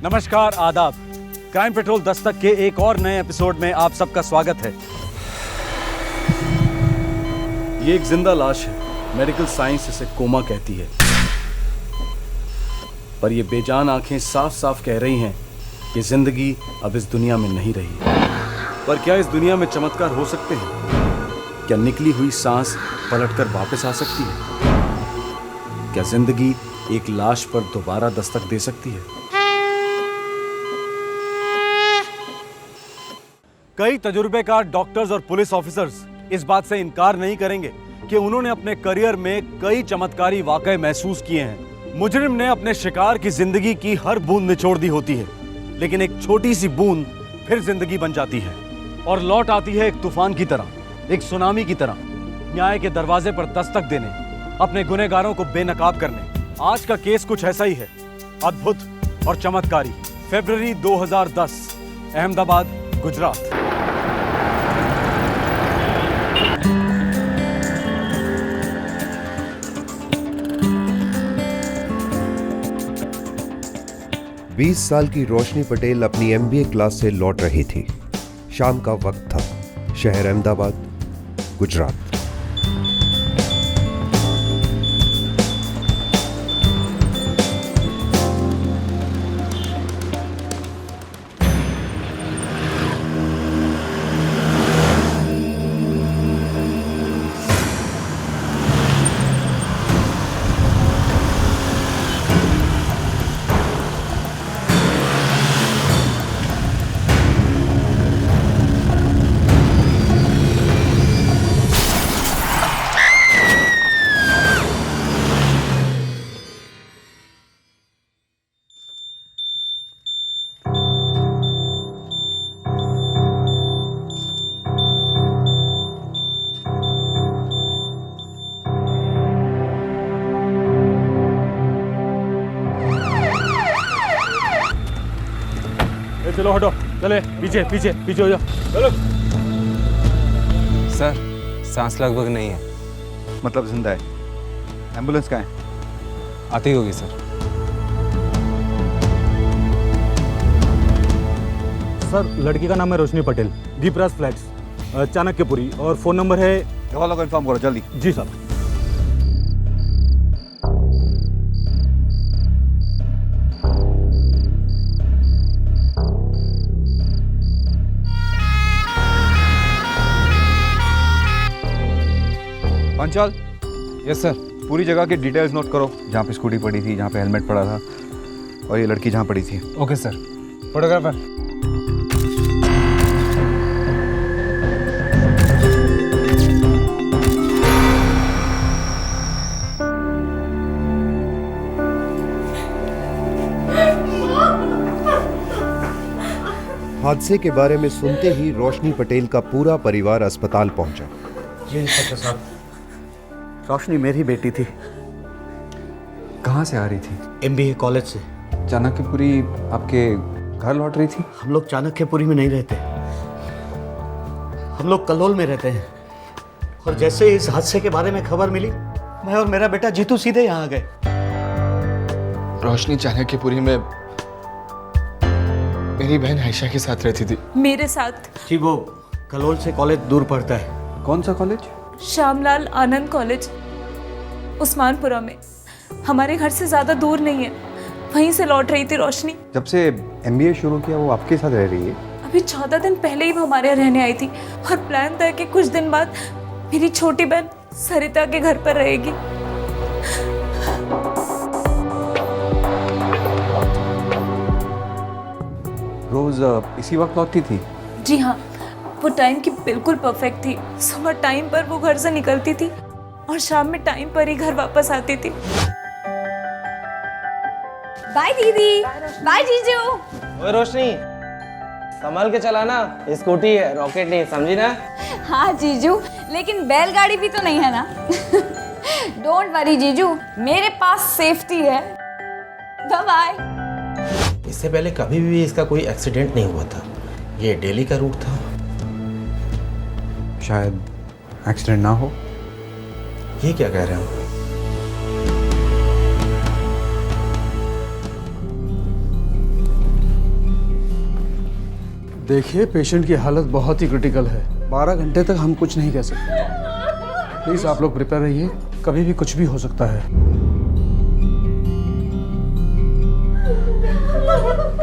नमस्कार, आदाब। Crime petrol Dastak के एक और नए एपिसोड में आप सबका स्वागत है। ये एक जिंदा लाश है। मेडिकल साइंस इसे कोमा कहती है, पर ये बेजान आंखें साफ साफ कह रही हैं कि जिंदगी अब इस दुनिया में नहीं रही। पर क्या इस दुनिया में चमत्कार हो सकते हैं? क्या निकली हुई सांस पलटकर वापस आ सकती है? क्या जिंदगी एक लाश पर दोबारा दस्तक दे सकती है? कई तजुर्बेकार डॉक्टर्स और पुलिस ऑफिसर्स इस बात से इनकार नहीं करेंगे कि उन्होंने अपने करियर में कई चमत्कारी वाकये महसूस किए हैं। मुजरिम ने अपने शिकार की जिंदगी की हर बूंद निचोड़ दी होती है, लेकिन एक छोटी सी बूंद फिर जिंदगी बन जाती है और लौट आती है एक तूफान की तरह, एक सुनामी की तरह, न्याय के दरवाजे पर दस्तक देने, अपने गुनहगारों को बेनकाब करने। आज का केस कुछ ऐसा ही है, अद्भुत और चमत्कारी। फरवरी 2010, अहमदाबाद, गुजरात। बीस साल की रोशनी पटेल अपनी एमबीए क्लास से लौट रही थी। शाम का वक्त था। शहर अहमदाबाद, गुजरात। चलो हटो, चले पीछे पीछे पीछे हो जाओ, चलो। सर, सांस लगभग नहीं है। मतलब जिंदा है। एम्बुलेंस कहाँ है? आती होगी सर। सर, लड़की का नाम है रोशनी पटेल, दीपराज फ्लैट्स, चाणक्यपुरी, और फोन नंबर है। वालों को इन्फॉर्म करो जल्दी। जी साहब। Panchal, yes sir. पूरी जगह की डिटेल्स नोट करो, जहाँ पे स्कूटी पड़ी थी, जहाँ पे हेलमेट पड़ा था, और ये लड़की जहाँ पड़ी थी। Okay sir. फोटोग्राफर। हादसे के बारे में सुनते ही रोशनी पटेल का पूरा परिवार अस्पताल पहुंचा। जी इंस्पेक्टर साहब, रोशनी मेरी बेटी थी। कहाँ से आ रही थी? एमबीए कॉलेज से। चाणक्यपुरी आपके घर लौट रही थी? हम लोग चाणक्यपुरी में नहीं रहते, हम लोग कलोल में रहते हैं। और जैसे इस हादसे के बारे में खबर मिली, मैं और मेरा बेटा जीतू सीधे यहाँ आ गए। रोशनी चाणक्यपुरी में मेरी बहन आयशा के साथ रहती थी। मेरे साथ। जी, वो कलोल से कॉलेज दूर पड़ता है। कौन सा कॉलेज? श्यामलाल आनंद कॉलेज, उस्मानपुरा में। हमारे घर से ज़्यादा दूर नहीं है। वहीं से लौट रही थी रोशनी। जब से एमबीए शुरू किया वो आपके साथ रह रही है? अभी 14 दिन पहले ही वो हमारे यहाँ रहने आई थी, और प्लान था कि कुछ दिन बाद मेरी छोटी बहन सरिता के घर पर रहेगी। रोज इसी वक्त लौटती थी? जी हाँ, वो टाइम की बिल्कुल परफेक्ट थी। सुबह टाइम पर वो घर से निकलती थी और शाम में टाइम पर ही घर वापस आती थी। बाय दीदी, बाय जीजू। ओए रोशनी, संभाल के चलाना, स्कूटी है, रॉकेट नहीं, समझी ना? हाँ जीजू, लेकिन बैलगाड़ी भी तो नहीं है ना। डोंट वरी जीजू, मेरे पास सेफ्टी है। Bye bye. इससे पहले कभी भी इसका कोई एक्सीडेंट नहीं हुआ था। ये डेली का रूट था। शायद एक्सीडेंट ना हो। ये क्या कह रहे हो? देखिए, पेशेंट की हालत बहुत ही क्रिटिकल है। 12 घंटे तक हम कुछ नहीं कह सकते। प्लीज़ आप लोग प्रिपेयर रहिए, कभी भी कुछ भी हो सकता है।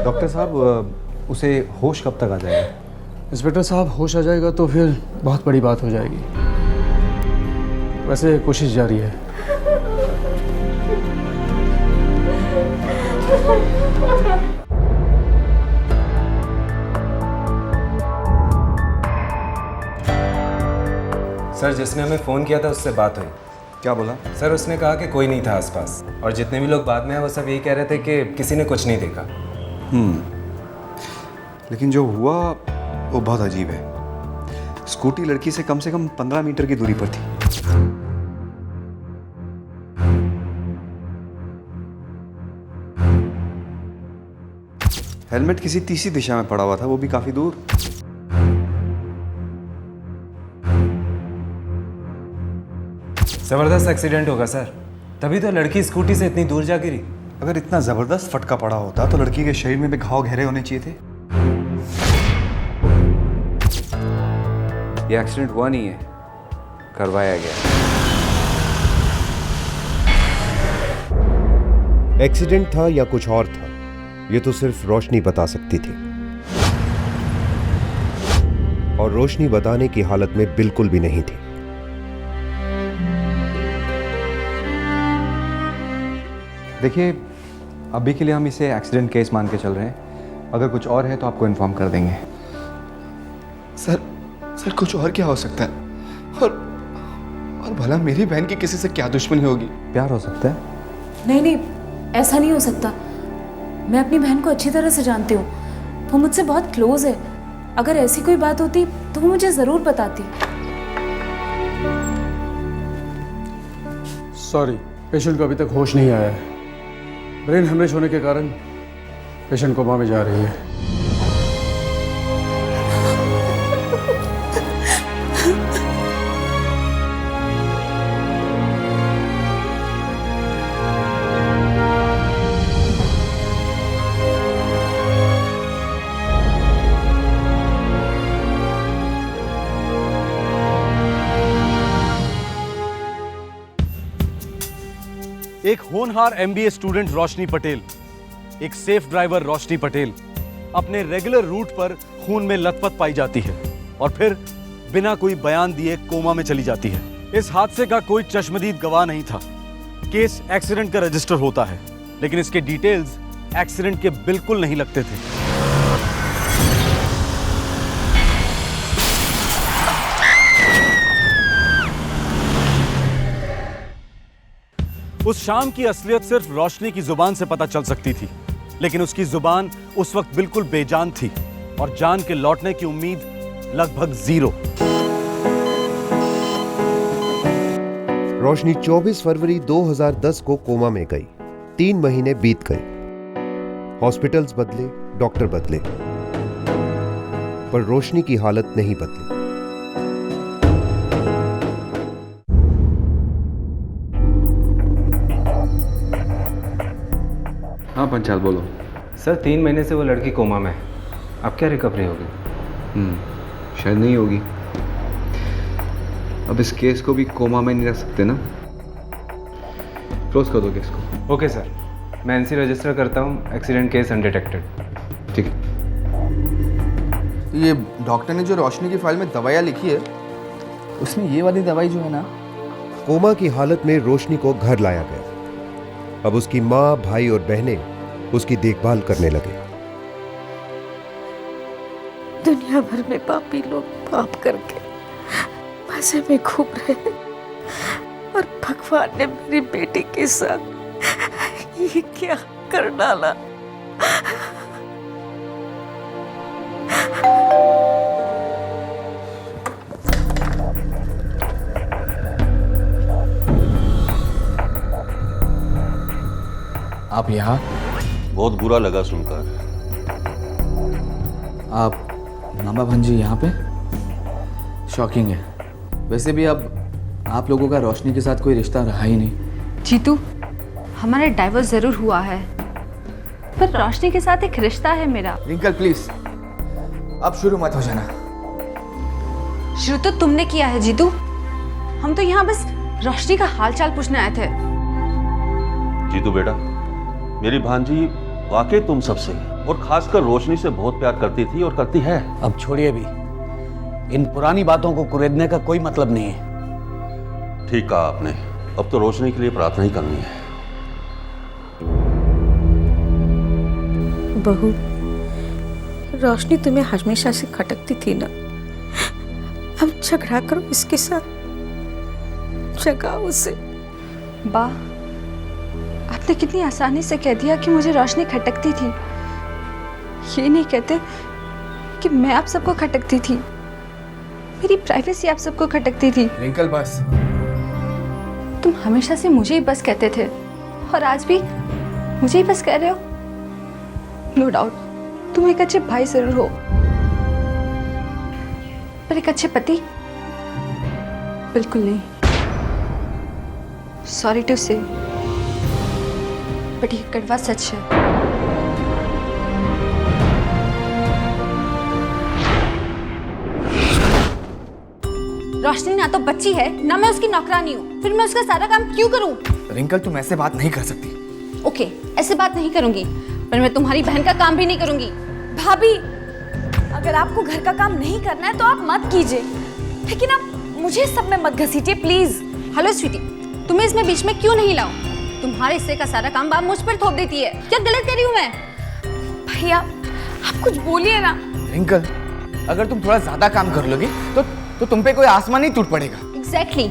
डॉक्टर साहब, उसे होश कब तक आ जाएगा? इंस्पेक्टर साहब, होश आ जाएगा तो फिर बहुत बड़ी बात हो जाएगी। वैसे कोशिश जारी है। सर, जिसने हमें फ़ोन किया था उससे बात हुई। क्या बोला? सर, उसने कहा कि कोई नहीं था आसपास, और जितने भी लोग बाद में आए वो सब यही कह रहे थे कि किसी ने कुछ नहीं देखा। लेकिन जो हुआ वो बहुत अजीब है। स्कूटी लड़की से कम 15 मीटर की दूरी पर थी। हेलमेट किसी तीसरी दिशा में पड़ा हुआ था, वो भी काफी दूर। ज़बरदस्त एक्सीडेंट होगा सर, तभी तो लड़की स्कूटी से इतनी दूर जा गिरी। अगर इतना जबरदस्त फटका पड़ा होता तो लड़की के शरीर में भी घाव गहरे होने चाहिए थे। ये एक्सीडेंट हुआ नहीं है, करवाया गया। एक्सीडेंट था या कुछ और था, ये तो सिर्फ रोशनी बता सकती थी, और रोशनी बताने की हालत में बिल्कुल भी नहीं थी। देखिए, अभी के लिए हम इसे एक्सीडेंट केस मान के चल रहे हैं। अगर कुछ और है तो आपको इन्फॉर्म कर देंगे। सर कुछ और क्या हो सकता है? और भला मेरी बहन की किसी से क्या दुश्मनी होगी? प्यार हो सकता है। नहीं, ऐसा नहीं हो सकता। मैं अपनी बहन को अच्छी तरह से जानती हूँ, वो मुझसे बहुत क्लोज है। अगर ऐसी कोई बात होती तो वो मुझे ज़रूर बताती। सॉरी, पेशेंट को अभी तक होश नहीं आया है। ब्रेन हेमरेज होने के कारण पेशेंट कोमा में जा रही है। एक होनहार एमबीए स्टूडेंट रोशनी पटेल, एक सेफ ड्राइवर रोशनी पटेल अपने रेगुलर रूट पर खून में लथपथ पाई जाती है और फिर बिना कोई बयान दिए कोमा में चली जाती है। इस हादसे का कोई चश्मदीद गवाह नहीं था। केस एक्सीडेंट का रजिस्टर होता है, लेकिन इसके डिटेल्स एक्सीडेंट के बिल्कुल नहीं लगते थे। उस शाम की असलियत सिर्फ रोशनी की जुबान से पता चल सकती थी, लेकिन उसकी जुबान उस वक्त बिल्कुल बेजान थी और जान के लौटने की उम्मीद लगभग जीरो। रोशनी 24 फरवरी 2010 को कोमा में गई। 3 महीने बीत गए। हॉस्पिटल्स बदले, डॉक्टर बदले, पर रोशनी की हालत नहीं बदली। हाँ पंचाल, बोलो। सर, 3 महीने से वो लड़की कोमा में है। अब क्या रिकवरी होगी? शायद नहीं होगी। अब इस केस को भी कोमा में नहीं रख सकते ना। क्लोज कर दो केस को। ओके सर, मैं एनसी रजिस्टर करता हूँ। Accident case undetected. ठीक है। ये डॉक्टर ने जो रोशनी की फाइल में दवाइयाँ लिखी है, उसमें ये वाली दवाई जो है ना, कोमा की हालत में रोशनी को घर लाया गया। अब उसकी माँ, भाई और बहनें उसकी देखभाल करने लगे। दुनिया भर में पापी लोग पाप करके मजे में घूम रहे हैं, और भगवान ने मेरी बेटी के साथ ये क्या कर डाला। आप यहाँ? बहुत बुरा लगा सुनकर। आप मामा भंजी यहाँ पे? शॉकिंग है। वैसे भी अब आप लोगों का रोशनी के साथ कोई रिश्ता रहा ही नहीं। जीतू, हमारा डाइवोर्स ज़रूर हुआ है, पर रोशनी के साथ एक रिश्ता है मेरा। रिंकल प्लीज, अब शुरू मत हो जाना। शुरू तो तुमने किया है जीतू। हम तो यहाँ बस रोशनी का हालचाल पूछने आए थे। जीतू बेटा, मेरी भांजी वाकई तुम सबसे और खासकर रोशनी से बहुत प्यार करती थी और करती है। अब छोड़िए भी, इन पुरानी बातों को कुरेदने का कोई मतलब नहीं है। ठीक कहा आपने, अब तो रोशनी के लिए प्रार्थना ही करनी है। बहू, रोशनी तुम्हें हमेशा से खटकती थी ना, अब झगड़ा करो इसके साथ, जगाओ उसे। बा, आपने कितनी आसानी से कह दिया कि मुझे रोशनी खटकती थी। ये नहीं कहते कि मैं आप सबको खटकती थी, मेरी प्राइवेसी आप सबको खटकती थी। रिंकल बस। तुम हमेशा से मुझे ही बस कहते थे और आज भी मुझे ही बस कह रहे हो। नो डाउट तुम एक अच्छे भाई जरूर हो, पर एक अच्छे पति बिल्कुल नहीं। सॉरी टू से, बट ये कड़वा सच है। रोशनी ना तो बच्ची है, ना मैं उसकी नौकरानी हूँ, फिर मैं उसका सारा काम क्यों करूँ? रिंकल तुम ऐसे बात नहीं कर सकती। ओके, ऐसे बात नहीं करूंगी, पर मैं तुम्हारी बहन का काम भी नहीं करूंगी। भाभी, अगर आपको घर का काम नहीं करना है तो आप मत कीजिए, लेकिन आप मुझे सब में मत घसीटिए प्लीज। हेलो स्वीटी, तुम्हें इसमें बीच में क्यों नहीं लाऊं? तुम्हारे हिस्से का सारा काम आप मुझ पर थोप देती है। क्या गलत कर रही हूँ मैं? भैया, आप कुछ बोलिए ना। रिंकल, अगर तुम थोड़ा ज्यादा काम कर लोगी तो तुम पे कोई आसमान ही टूट पड़ेगा। एग्जैक्टली,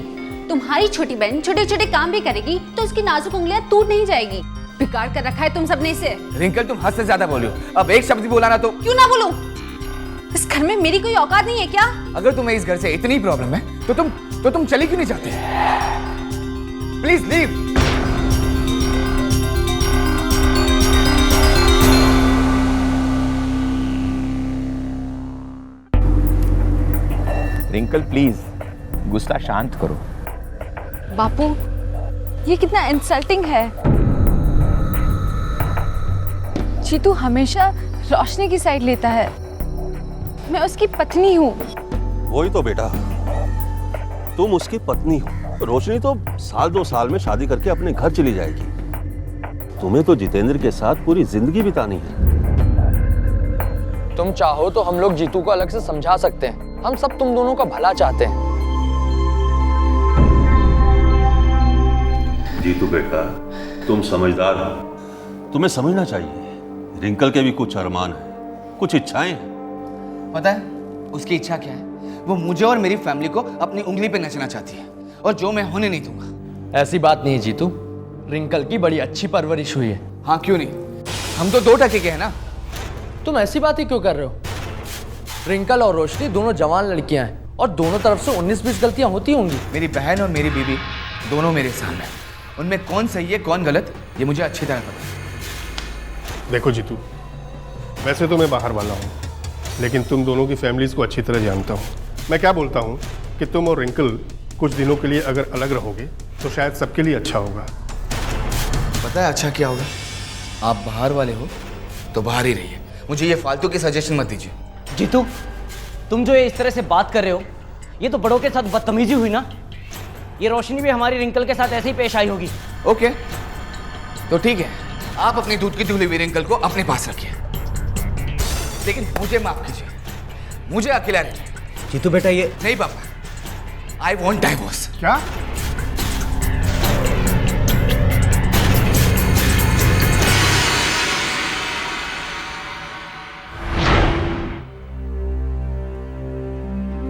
तुम्हारी छोटी बहन छोटे छोटे काम भी करेगी तो उसकी नाजुक उंगलियां टूट नहीं जाएगी। बिगाड़ कर रखा है तुम सबने इसे। रिंकल, तुम हद से ज्यादा बोली हो, अब एक शब्द भी बोला ना तो। क्यों ना बोलूं? इस घर में मेरी कोई औकात नहीं है क्या? अगर तुम्हें इस घर से इतनी प्रॉब्लम है तो तुम चली क्यों नहीं जाते? Please leave. रिंकल प्लीज गुस्सा शांत करो। बापू, ये कितना इंसल्टिंग है। जीतू हमेशा रोशनी की साइड लेता है, मैं उसकी पत्नी हूँ। वही तो बेटा, तुम उसकी पत्नी हो। रोशनी तो 1-2 साल में शादी करके अपने घर चली जाएगी। तुम्हें तो जितेंद्र के साथ पूरी जिंदगी बितानी है। तुम चाहो तो हम लोग जीतू को अलग से समझा सकते हैं। हम सब तुम दोनों का भला चाहते हैं। जीतू बेटा, तुम समझदार हो, तुम्हें समझना चाहिए। रिंकल के भी कुछ अरमान है, कुछ इच्छाएं हैं। पता है उसकी इच्छा क्या है? वो मुझे और मेरी फैमिली को अपनी उंगली पे नचना चाहती है, और जो मैं होने नहीं दूंगा। ऐसी बात नहीं है जीतू, रिंकल की बड़ी अच्छी परवरिश हुई है। हाँ क्यों नहीं, हम तो 2 टके के हैं ना। तुम ऐसी बात ही क्यों कर रहे हो? रिंकल और रोशनी दोनों जवान लड़कियां हैं और दोनों तरफ से 19-20 गलतियां होती होंगी। मेरी बहन और मेरी बीवी दोनों मेरे सामने, उनमें कौन सही है कौन गलत ये मुझे अच्छी तरह पता है। देखो जीतू, वैसे तो मैं बाहर वाला हूँ, लेकिन तुम दोनों की फैमिलीज़ को अच्छी तरह जानता हूँ। मैं क्या बोलता हूँ कि तुम और रिंकल कुछ दिनों के लिए अगर अलग रहोगे तो शायद सबके लिए अच्छा होगा। पता है अच्छा क्या होगा? आप बाहर वाले हो तो बाहर ही रहिए, मुझे ये फालतू की सजेशन मत दीजिए। जीतू, तुम जो ये इस तरह से बात कर रहे हो, ये तो बड़ों के साथ बदतमीजी हुई ना। ये रोशनी भी हमारी रिंकल के साथ ऐसे ही पेश आई होगी। ओके, तो ठीक है, आप अपनी दूध की धुली हुई रिंकल को अपने पास रखिए, लेकिन मुझे माफ कीजिए, मुझे अकेला रहना। जीतू बेटा, ये नहीं पापा, आई वॉन्ट डाइवोर्स। क्या?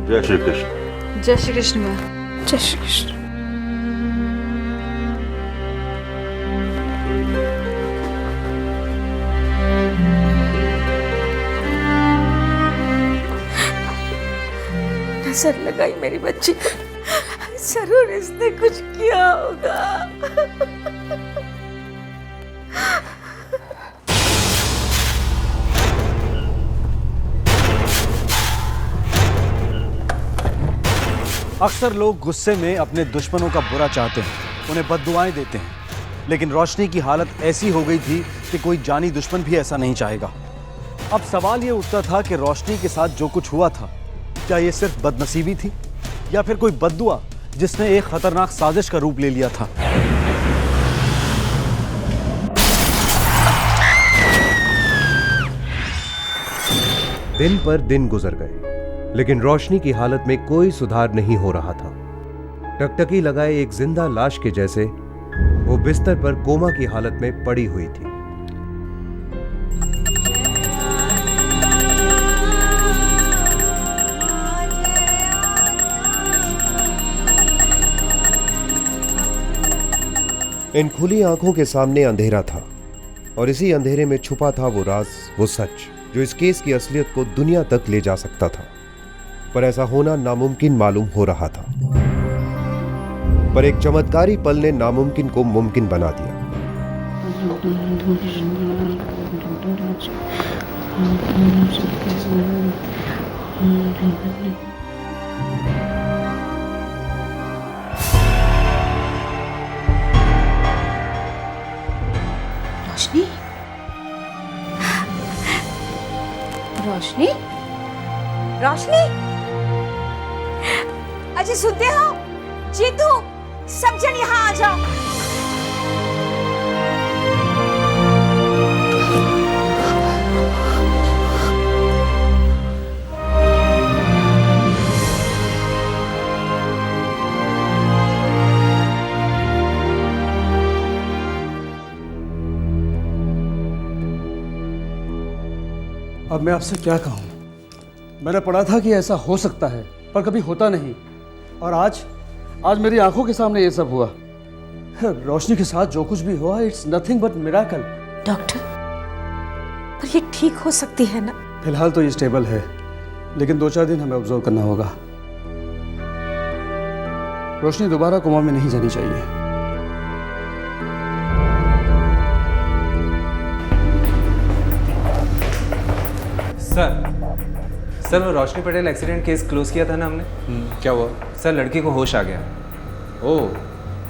जय श्री कृष्ण। जय श्री कृष्ण माँ। जय श्री कृष्ण। नजर लगाई मेरी बच्ची को, जरूर इसने कुछ किया होगा। अक्सर लोग गुस्से में अपने दुश्मनों का बुरा चाहते हैं, उन्हें बद्दुआएं देते हैं, लेकिन रोशनी की हालत ऐसी हो गई थी कि कोई जानी दुश्मन भी ऐसा नहीं चाहेगा। अब सवाल ये उठता था कि रोशनी के साथ जो कुछ हुआ था, क्या ये सिर्फ बदनसीबी थी या फिर कोई बद्दुआ जिसने एक खतरनाक साजिश का रूप ले लिया था। दिन पर दिन गुजर गए, लेकिन रोशनी की हालत में कोई सुधार नहीं हो रहा था। टकटकी लगाए एक जिंदा लाश के जैसे वो बिस्तर पर कोमा की हालत में पड़ी हुई थी। इन खुली आंखों के सामने अंधेरा था और इसी अंधेरे में छुपा था वो राज, वो सच जो इस केस की असलियत को दुनिया तक ले जा सकता था। पर ऐसा होना नामुमकिन मालूम हो रहा था। पर एक चमत्कारी पल ने नामुमकिन को मुमकिन बना दिया। रोशनी, रोशनी, रोशनी, अजय सुनते हो? जीतू, सब जन यहाँ आ जाओ। अब मैं आपसे क्या कहूँ? मैंने पढ़ा था कि ऐसा हो सकता है, पर कभी होता नहीं। और आज मेरी आंखों के सामने ये सब हुआ। रोशनी के साथ जो कुछ भी हुआ, it's nothing but miracle. Doctor, पर ये ठीक हो सकती है ना? फिलहाल तो ये स्टेबल है, लेकिन 2-4 दिन हमें ऑब्जर्व करना होगा। रोशनी दोबारा कोमा में नहीं जानी चाहिए। सर वो रोशनी पटेल एक्सीडेंट केस क्लोज किया था ना हमने। क्या हुआ? सर लड़की को होश आ गया। ओह,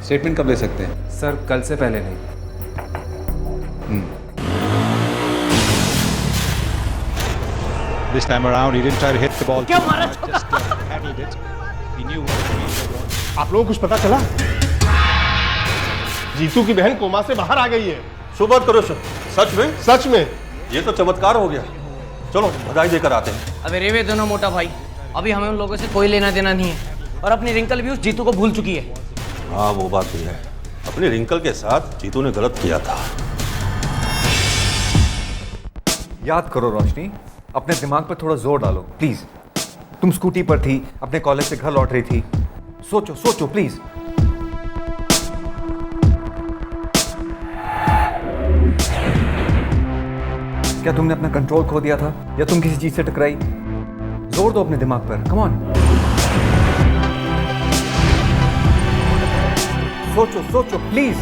स्टेटमेंट कब ले सकते हैं? सर कल से पहले नहीं। This time around, he didn't try to hit the ball. क्या मारा? Just handled it. He knew what to do. आप लोगों को कुछ पता चला? जीतू की बहन कोमा से बाहर आ गई है। शुभ बात करो सर। सच में? सच में। ये तो चमत्कार हो गया। चलो बधाई देकर आते हैं। अबे रेवे दोनों मोटा भाई, अभी हमें उन लोगों से कोई लेना देना नहीं है और अपनी रिंकल भी उस जीतू को भूल चुकी है। हाँ वो बात भी है, अपनी रिंकल के साथ जीतू ने गलत किया था। याद करो रोशनी, अपने दिमाग पर थोड़ा जोर डालो प्लीज। तुम स्कूटी पर थी, अपने कॉलेज से घर लौट रही थी। सोचो सोचो प्लीज। क्या तुमने अपना कंट्रोल खो दिया था या तुम किसी चीज से टकराई? जोर दो अपने दिमाग पर, कम ऑन। सोचो सोचो प्लीज।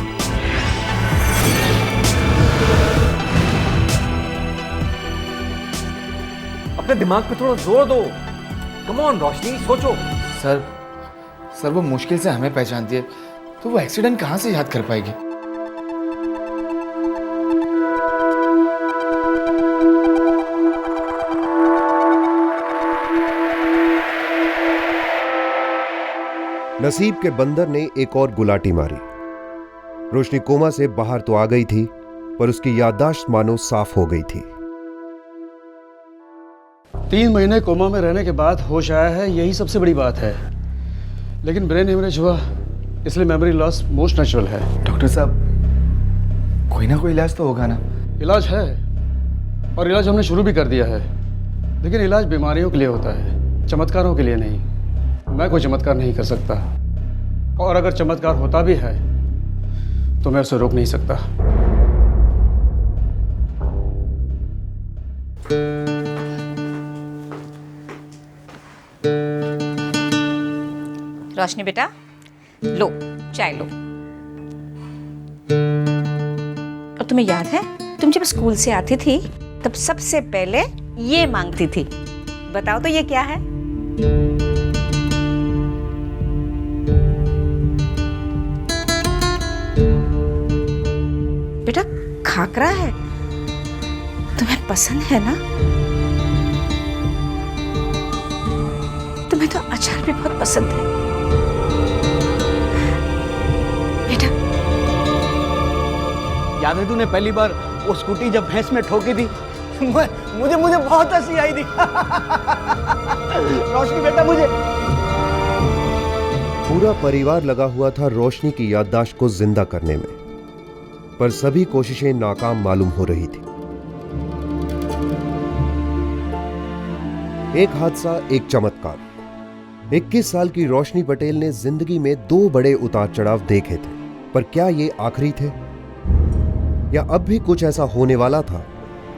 अपने दिमाग पे थोड़ा जोर दो। कम ऑन रोशनी, सोचो। सर वो मुश्किल से हमें पहचानती है, तो वो एक्सीडेंट कहाँ से याद कर पाएगी? नसीब के बंदर ने एक और गुलाटी मारी। रोशनी कोमा से बाहर तो आ गई थी, पर उसकी याददाश्त मानो साफ हो गई थी। 3 महीने कोमा में रहने के बाद होश आया है, यही सबसे बड़ी बात है। लेकिन ब्रेन हेमरेज हुआ, इसलिए मेमोरी लॉस मोस्ट नेचुरल है। डॉक्टर साहब, कोई ना कोई इलाज तो होगा ना? इलाज है, और इलाज हमने शुरू भी कर दिया है। लेकिन इलाज बीमारियों के लिए होता है, चमत्कारों के लिए नहीं। मैं कोई चमत्कार नहीं कर सकता, और अगर चमत्कार होता भी है तो मैं उसे रोक नहीं सकता। रोशनी बेटा, लो चाय लो। और तुम्हें याद है, तुम जब स्कूल से आती थी तब सबसे पहले ये मांगती थी। बताओ तो ये क्या है? बेटा खाकरा है। तुम्हें पसंद है ना? तुम्हें तो अचार भी बहुत पसंद है बेटा। याद है तूने पहली बार वो स्कूटी जब भैंस में ठोकी थी? मुझे बहुत हंसी आई थी। रोशनी बेटा मुझे। पूरा परिवार लगा हुआ था रोशनी की याददाश्त को जिंदा करने में, पर सभी कोशिशें नाकाम मालूम हो रही थी। एक हादसा, एक चमत्कार। 21 साल की रोशनी पटेल ने जिंदगी में 2 बड़े उतार चढ़ाव देखे थे, पर क्या ये आखिरी थे? या अब भी कुछ ऐसा होने वाला था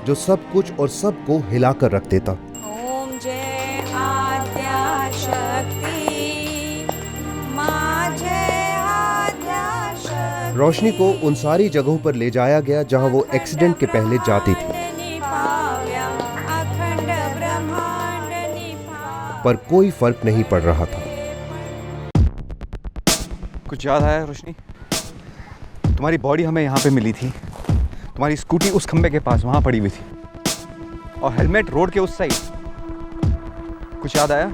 जो सब कुछ और सबको हिलाकर रख देता? ओम जय आद्या शक्ति, मां जय आद्या शक्ति। रोशनी को उन सारी जगहों पर ले जाया गया जहां वो एक्सीडेंट के पहले जाती थी, पर कोई फर्क नहीं पड़ रहा था। कुछ याद आया रोशनी? तुम्हारी बॉडी हमें यहाँ पे मिली थी, तुम्हारी स्कूटी उस खंबे के पास वहां पड़ी हुई थी, और हेलमेट रोड के उस साइड। कुछ याद आया?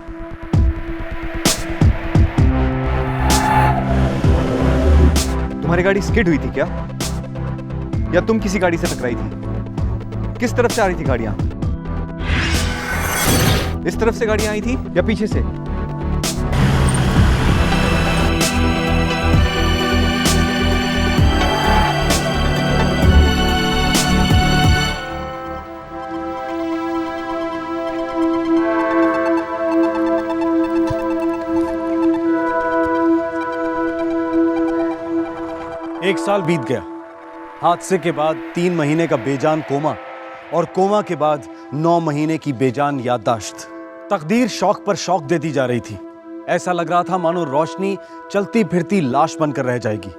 तुम्हारी गाड़ी स्किड हुई थी क्या? या तुम किसी गाड़ी से टकराई थी? किस तरफ से आ रही थी गाड़ियां? इस तरफ से गाड़ियां आई थी या पीछे से? एक साल बीत गया। हादसे के बाद 3 महीने का बेजान कोमा, और कोमा के बाद 9 महीने की बेजान याददाश्त। तकदीर शौक पर शौक देती जा रही थी। ऐसा लग रहा था मानो रोशनी चलती फिरती लाश बनकर रह जाएगी,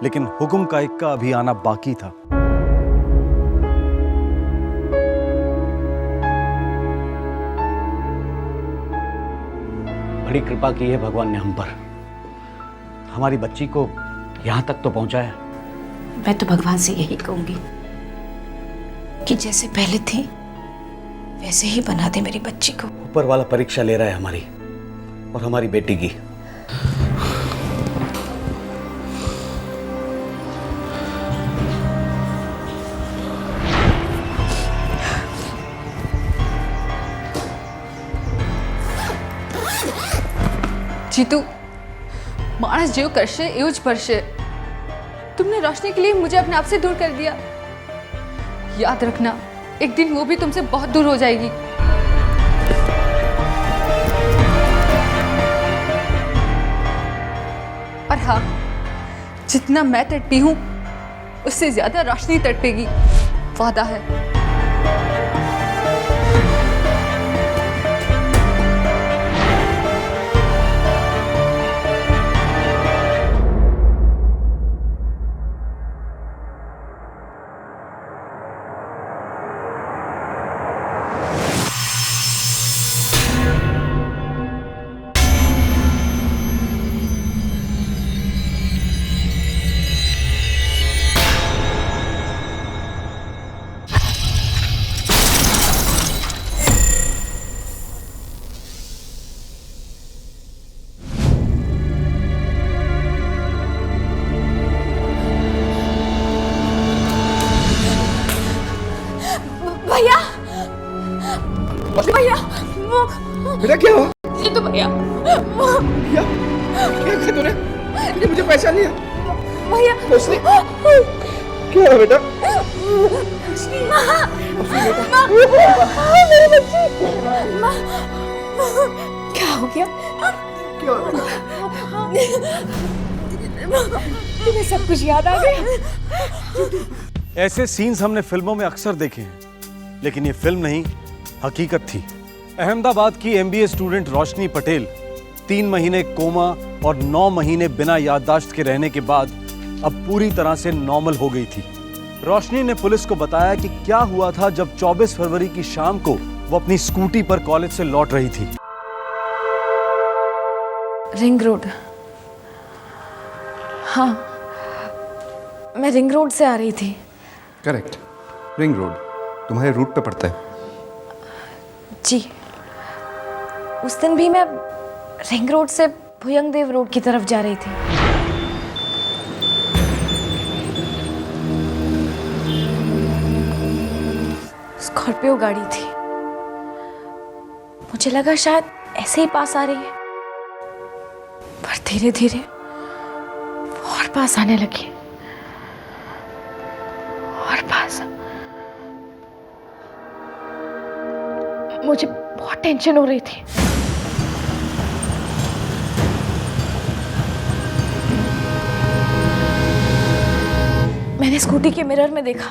लेकिन हुक्म का इक्का अभी आना बाकी था। बड़ी कृपा की है भगवान ने हम पर। हमारी बच्ची को यहां तक तो पहुंचाया। मैं तो भगवान से यही कहूंगी कि जैसे पहले थी वैसे ही बना दे मेरी बच्ची को। ऊपर वाला परीक्षा ले रहा है हमारी और हमारी बेटी की। जीतू, मानस जो करशे एवज परशे। तुमने रोशनी के लिए मुझे अपने आप से दूर कर दिया। याद रखना, एक दिन वो भी तुमसे बहुत दूर हो जाएगी। और हाँ, जितना मैं तड़पी हूं उससे ज्यादा रोशनी तड़पेगी, वादा है। भैया, भैया, बेटा क्या हुआ? ये तो भैया, क्या क्या तूने? ये मुझे पहचान लिया? भैया, रोशनी, क्या हुआ बेटा? माँ, मेरी बच्ची, माँ, क्या हो गया? क्या हुआ? तुम्हें सब कुछ याद आ गया? ऐसे सीन्स हमने फिल्मों में अक्सर देखे हैं, लेकिन ये फिल्म नहीं, हकीकत थी। अहमदाबाद की MBA स्टूडेंट रोशनी पटेल 3 महीने कोमा और 9 महीने बिना याददाश्त के रहने के बाद अब पूरी तरह से नॉर्मल हो गई थी। रोशनी ने पुलिस को बताया कि क्या हुआ था जब 24 फरवरी की शाम को वो अपनी स्कूटी पर कॉलेज से लौट रही थी। Ring road. हाँ, मैं रिंग रोड से आ रही थी। Correct, ring road. तुम्हारे रूट पे पड़ता है। जी, उस दिन भी मैं रिंग रोड से भुयंग देव रोड की तरफ जा रही थी। स्कॉर्पियो गाड़ी थी। मुझे लगा शायद ऐसे ही पास आ रही है, पर धीरे धीरे और पास आने लगी, और पास। मुझे बहुत टेंशन हो रही थी। मैंने स्कूटी के मिरर में देखा,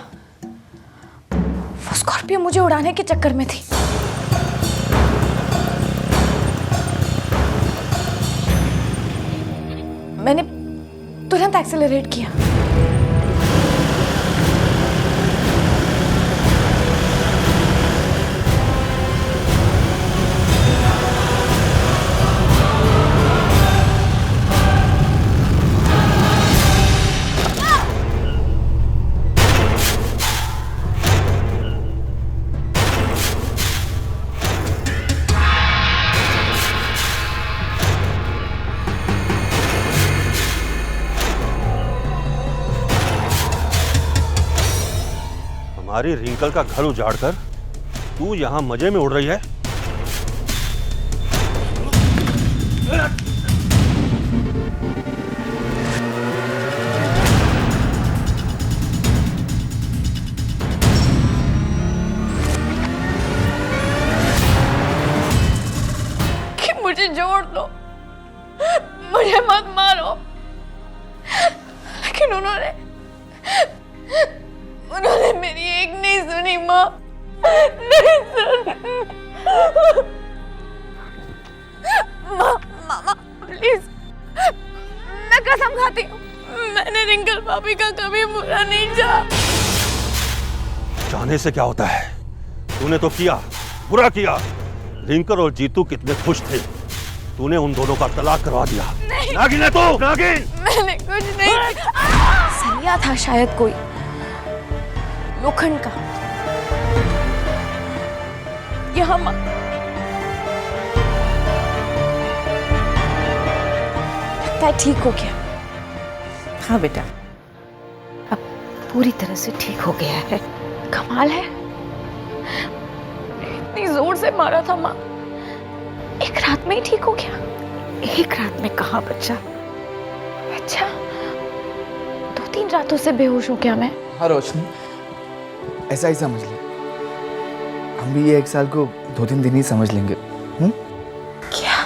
वो स्कॉर्पियो मुझे उड़ाने के चक्कर में थी। मैंने तुरंत एक्सेलरेट किया। हमारी रिंकल का घर उजाड़कर तू यहां मजे में उड़ रही है। कि मुझे जोड़ दो, मुझे मत मारो, लेकिन उन्होंने मेरी एक नहीं सुनी माँ, नहीं सुनी। माँ प्लीज, मैं कसम खाती हूँ, मैंने रिंकल भाभी का कभी बुरा नहीं चाहा। चाहने से क्या होता है? तूने तो किया, बुरा किया। रिंकल और जीतू कितने खुश थे, तूने उन दोनों का तलाक करवा दिया। नागिन है तू, नागिन। मैंने कुछ नहीं। सरिया था शायद कोई लोखंड का। यहाँ लगता है ठीक हो गया। हाँ बेटा, अब पूरी तरह से ठीक हो गया है। कमाल है, इतनी जोर से मारा था माँ, एक रात में ही ठीक हो गया। एक रात में कहाँ बच्चा? अच्छा, 2-3 रातों से बेहोश हूँ क्या मैं? हाँ रोशनी, ऐसा ही समझ ले। हम भी ये 1 साल को 2-3 दिन ही समझ लेंगे। क्या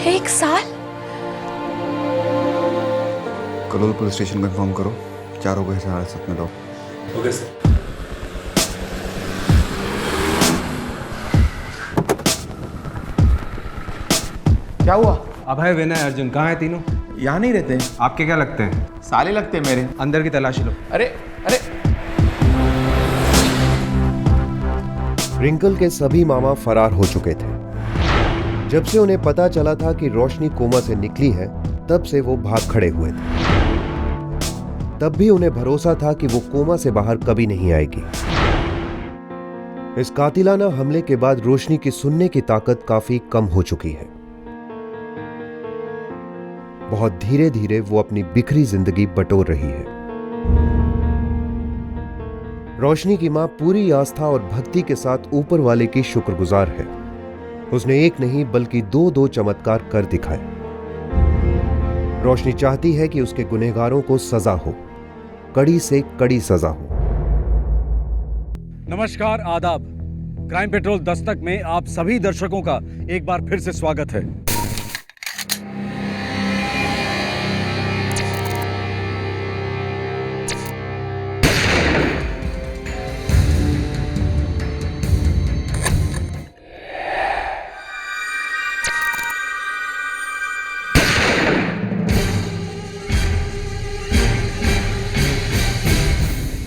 1 साल? कलोल पुलिस स्टेशन को इन्फॉर्म करो, चारों को हिरासत में लो। Okay sir. क्या हुआ? अभय, विनय, अर्जुन कहाँ हैं तीनों? यहाँ नहीं रहते। आपके क्या लगते हैं? साले लगते हैं मेरे। अंदर की तलाशी लो। अरे अरे, रिंकल के सभी मामा फरार हो चुके थे। जब से उन्हें पता चला था कि रोशनी कोमा से निकली है, तब से वो भाग खड़े हुए थे। तब भी उन्हें भरोसा था कि वो कोमा से बाहर कभी नहीं आएगी। इस कातिलाना हमले के बाद रोशनी की सुनने की ताकत काफी कम हो चुकी है। बहुत धीरे धीरे वो अपनी बिखरी जिंदगी बटोर रही है। रोशनी की मां पूरी आस्था और भक्ति के साथ ऊपर वाले की शुक्रगुजार है। उसने एक नहीं बल्कि 2 चमत्कार कर दिखाए। रोशनी चाहती है कि उसके गुनहगारों को सजा हो, कड़ी से कड़ी सजा हो। नमस्कार, आदाब। क्राइम पेट्रोल दस्तक में आप सभी दर्शकों का एक बार फिर से स्वागत है।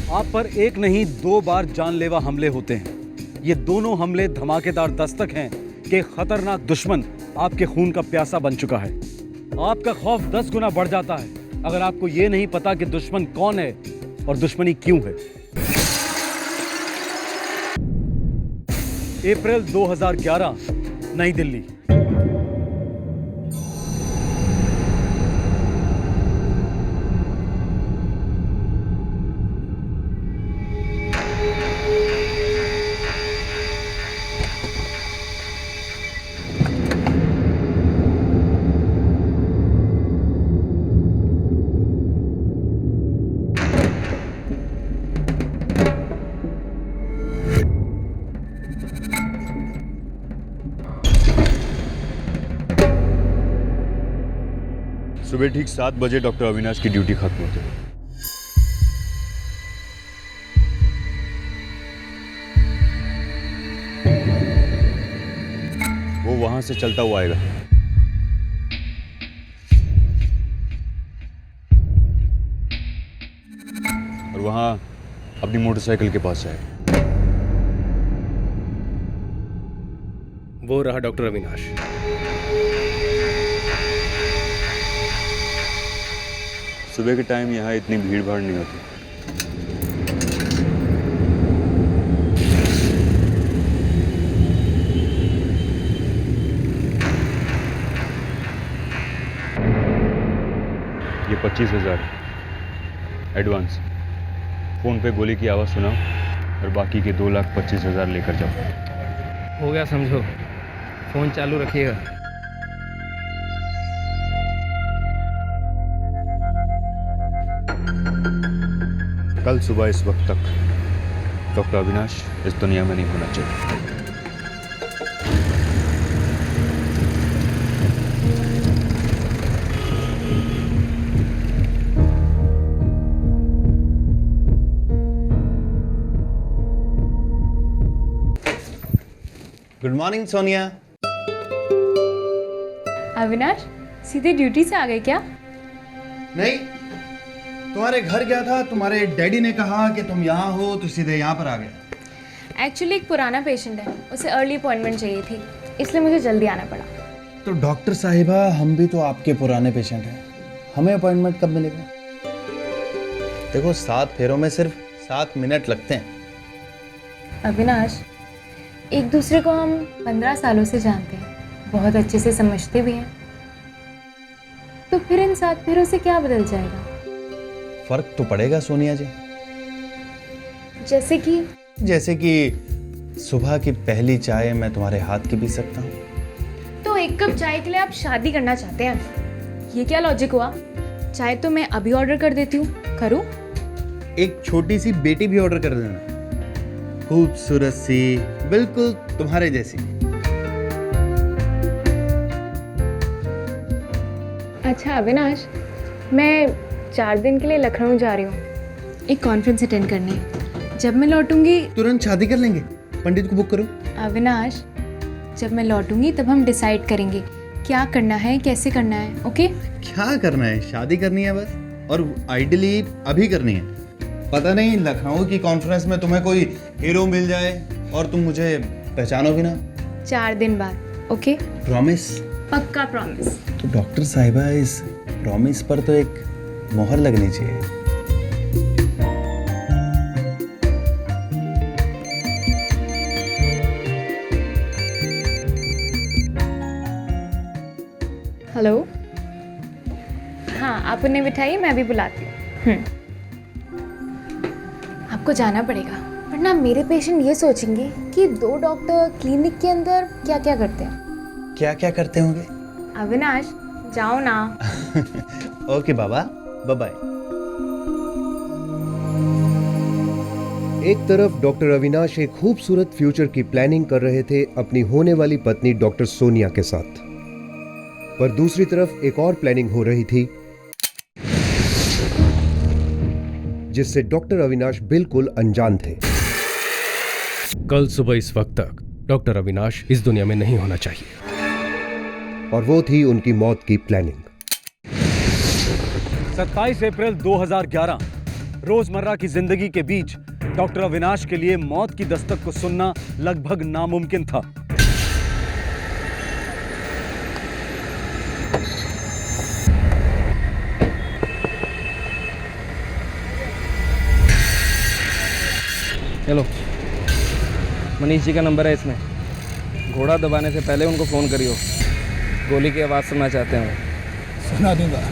आप पर एक नहीं 2 बार जानलेवा हमले होते हैं। ये दोनों हमले धमाकेदार दस्तक हैं कि खतरनाक दुश्मन आपके खून का प्यासा बन चुका है। आपका खौफ 10 गुना बढ़ जाता है अगर आपको ये नहीं पता कि दुश्मन कौन है और दुश्मनी क्यों है। अप्रैल 2011, नई दिल्ली। सुबह ठीक 7 बजे डॉक्टर अविनाश की ड्यूटी खत्म होती है। वो वहां से चलता हुआ आएगा। और वहां अपनी मोटरसाइकिल के पास जाएगा। वो रहा डॉक्टर अविनाश। सुबह के टाइम यहाँ इतनी भीड़ भाड़ नहीं होती। ये 25,000 एडवांस। फोन पे गोली की आवाज़ सुनाओ और बाकी के 2,25,000 लेकर जाओ। हो गया समझो, फोन चालू रखिएगा। कल सुबह इस वक्त तक डॉक्टर अविनाश इस दुनिया में नहीं होना चाहिए। Good morning Sonia. अविनाश सीधे ड्यूटी से आ गए क्या? नहीं, तुम्हारे घर गया था, तुम्हारे डैडी ने कहा कि तुम यहाँ हो तो सीधे यहाँ पर आ गया। एक्चुअली एक पुराना पेशेंट है, उसे अर्ली अपॉइंटमेंट चाहिए थी, इसलिए मुझे जल्दी आना पड़ा। तो डॉक्टर साहिबा, हम भी तो आपके पुराने पेशेंट हैं, हमें अपॉइंटमेंट कब मिलेगा? देखो 7 फेरों में सिर्फ 7 मिनट लगते हैं। अविनाश, एक दूसरे को हम 15 सालों से जानते हैं, बहुत अच्छे से समझते भी हैं, तो फिर इन 7 फेरों से क्या बदल जाएगा? फर्क तो पड़ेगा सोनिया जी। जैसे कि सुबह की पहली चाय मैं तुम्हारे हाथ की पी सकता हूँ। तो एक कप चाय के लिए आप शादी करना चाहते हैं? ये क्या लॉजिक हुआ? चाय तो मैं अभी ऑर्डर कर देती हूँ। करूँ? एक छोटी सी बेटी भी ऑर्डर कर देना, खूबसूरत सी, बिल्कुल तुम्हारे जैसी। अच्छा अविनाश, मैं 4 दिन के लिए लखनऊ जा रही हूँ, एक कॉन्फ्रेंस अटेंड करनी है। जब मैं लौटूंगी तुरंत शादी कर लेंगे, पंडित को बुक करो। अविनाश, जब मैं लौटूंगी तब हम डिसाइड करेंगे क्या करना है, कैसे करना है। ओके? क्या करना है? शादी करनी है बस, और आइडियली अभी करनी है। पता नहीं लखनऊ की कॉन्फ्रेंस में तुम्हें कोई हीरो मिल जाए और तुम मुझे पहचानो भी ना। 4 दिन बाद। ओके? प्रॉमिस? पक्का प्रॉमिस। तो डॉक्टर साहिबा, इस प्रॉमिस पर तो एक मोहर लगनी चाहिए। हेलो, हाँ आप उन्हें बिठाइए, मैं भी बुलाती हूँ। आपको जाना पड़ेगा, वरना मेरे पेशेंट ये सोचेंगे कि 2 डॉक्टर क्लिनिक के अंदर क्या क्या करते हैं। क्या क्या करते होंगे? अविनाश जाओ ना। ओके बाबा, बाय बाय। एक तरफ डॉक्टर अविनाश एक खूबसूरत फ्यूचर की प्लानिंग कर रहे थे अपनी होने वाली पत्नी डॉक्टर सोनिया के साथ, पर दूसरी तरफ एक और प्लानिंग हो रही थी जिससे डॉक्टर अविनाश बिल्कुल अनजान थे। कल सुबह इस वक्त तक डॉक्टर अविनाश इस दुनिया में नहीं होना चाहिए, और वो थी उनकी मौत की प्लानिंग। 27 अप्रैल 2011, रोजमर्रा की जिंदगी के बीच डॉक्टर अविनाश के लिए मौत की दस्तक को सुनना लगभग नामुमकिन था। हेलो, मनीष जी का नंबर है इसमें। घोड़ा दबाने से पहले उनको फ़ोन करियो। गोली की आवाज़ सुनना चाहते हैं। सुना दूंगा।